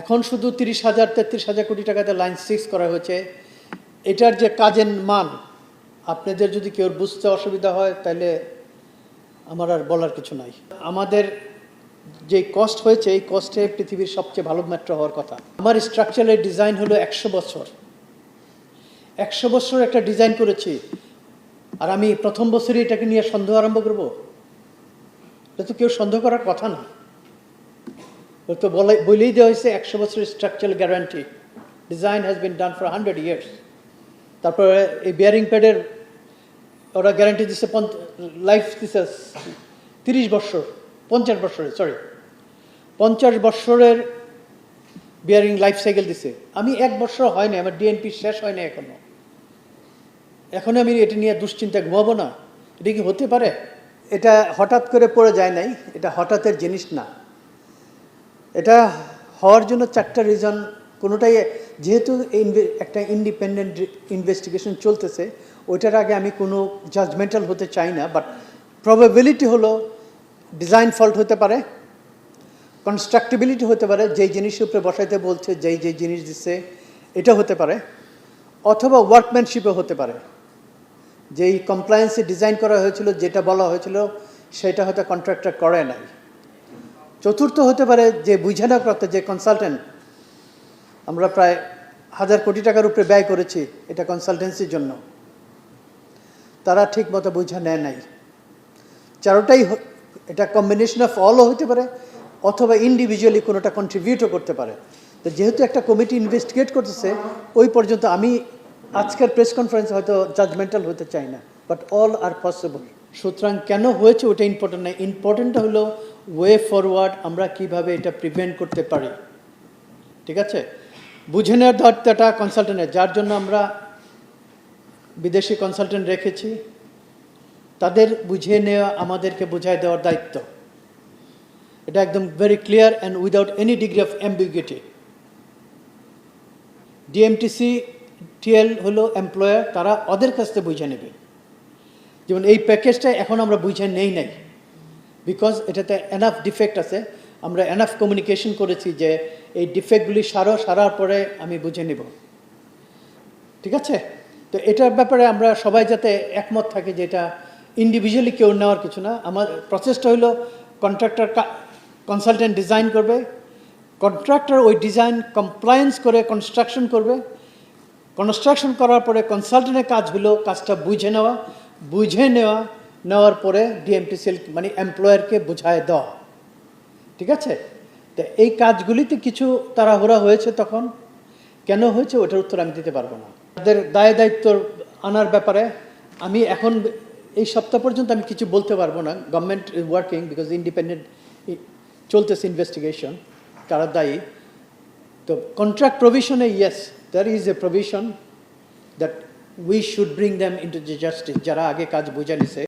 এখন শুধু 30,000 33,000 কোটি টাকাতে লাইন 6 করা হয়েছে। এটার যে কাজের মান, আপনাদের যদি কেউ বুঝতে অসুবিধা হয় তাহলে আমার আর বলার কিছু নাই। আমাদের যে কস্ট হয়েছে, এই কস্টে পৃথিবীর সবচেয়ে ভালো মেট্রো হওয়ার কথা। আমার স্ট্রাকচারের ডিজাইন হলো 100 বছর। 100 বছর একটা ডিজাইন করেছি, আর আমি প্রথম বছরই এটাকে নিয়ে সন্দেহ আরম্ভ করব? এটা তো কেউ সন্দেহ করার কথা না। তো বলেই দেওয়া হয়েছে 100 বছরের structural guarantee, design has been done for 100 years. তারপরে এই বিয়ারিং প্যাডের ওরা গ্যারান্টি দিচ্ছে, লাইফ দিচ্ছে 30 বছর, 50 বছরের, 50 বছরের বিয়ারিং লাইফ সাইকেল দিছে। আমি 1 বছর হয়নি, আমার ডিএনপি শেষ হয়নি এখনো আমি এটা নিয়ে দুশ্চিন্তা ঘুমাবো না? এটা কি হতে পারে? এটা হঠাৎ করে পড়ে যায় নাই, এটা হঠাৎের জিনিস না। এটা হওয়ার জন্য 4টা রিজন। কোনোটাই, যেহেতু একটা ইন্ডিপেন্ডেন্ট ইনভেস্টিগেশন চলতেছে, ওইটার আগে আমি কোনো জাজমেন্টাল হতে চাই না। বাট প্রবাবিলিটি হলো ডিজাইন ফল্ট হতে পারে, কনস্ট্রাক্টিবিলিটি হতে পারে, যেই জিনিসের উপরে বসাইতে বলছে, যেই জিনিস দিচ্ছে এটা হতে পারে, অথবা ওয়ার্কম্যানশিপও হতে পারে। যেই কমপ্লায়েন্সে ডিজাইন করা হয়েছিল, যেটা বলা হয়েছিল সেটা হয়তো কন্ট্রাক্টর করে নাই। চতুর্থ হতে পারে যে বুঝে না করতে, যে কনসালটেন্ট, আমরা প্রায় 1000 কোটি টাকার উপরে ব্যয় করেছি এটা কনসালটেন্সির জন্য, তারা ঠিক মতো বুঝে নেয় নাই। চারোটাই, এটা কম্বিনেশন অফ অলও হতে পারে, অথবা ইন্ডিভিজুয়ালি কোনোটা কন্ট্রিবিউটও করতে পারে। তো যেহেতু একটা কমিটি ইনভেস্টিগেট করতেছে, ওই পর্যন্ত আমি আজকের প্রেস কনফারেন্স হয়তো জাজমেন্টাল হতে চাই না, বাট অল আর পসিবল। সুতরাং কেন হয়েছে ওটা ইম্পর্টেন্ট না, ইম্পর্টেন্টটা হলো ওয়ে ফরওয়ার্ড, আমরা কিভাবে এটা প্রিভেন্ট করতে পারি। ঠিক আছে? বুঝে নেওয়ার দায়িত্বটা কনসালটেন্টের, যার জন্য আমরা বিদেশি কনসালটেন্ট রেখেছি। তাদের বুঝিয়ে নেওয়া, আমাদেরকে বুঝাই দেওয়ার দায়িত্ব। এটা একদম very clear and without any degree of ambiguity. ডিএমটিসি TL হলো এমপ্লয়ার, তারা ওদের কাছ থেকে বুঝে নেবে। যেমন এই প্যাকেজটা এখন আমরা বুঝে নেই নাই, বিকজ এটাতে এনাফ ডিফেক্ট আছে। আমরা এনাফ কমিউনিকেশন করেছি যে এই ডিফেক্টগুলি সারার পরে আমি বুঝে নেব। ঠিক আছে? তো এটার ব্যাপারে আমরা সবাই যাতে একমত থাকি যে এটা ইন্ডিভিজুয়ালি কেউ নেওয়ার কিছু না। আমার প্রসেসটা হলো কন্ট্রাক্টর কনসালটেন্ট ডিজাইন করবে, কন্ট্রাক্টর ওই ডিজাইন কমপ্লায়েন্স করে কনস্ট্রাকশন করবে, কনস্ট্রাকশন করার পরে কনসালটেন্টের কাজ হলো কাজটা বুঝে নেওয়ার পরে ডিএমটিসিএল মানে এমপ্লয়ারকে বুঝায় দেওয়া। ঠিক আছে? তো এই কাজগুলিতে কিছু তাড়াহুড়া হয়েছে, তখন কেন হয়েছে ওটার উত্তর আমি দিতে পারবো না। তাদের দায়িত্ব আনার ব্যাপারে আমি এখন এই সপ্তাহ পর্যন্ত আমি কিছু বলতে পারবো না। Government is working, because independent চলতেছে ইনভেস্টিগেশন, কারা দায়ী। তো কন্ট্রাক্ট প্রভিশনে yes, there is a provision that we should bring them into the justice, যারা আগে কাজ বুঝে নিছে।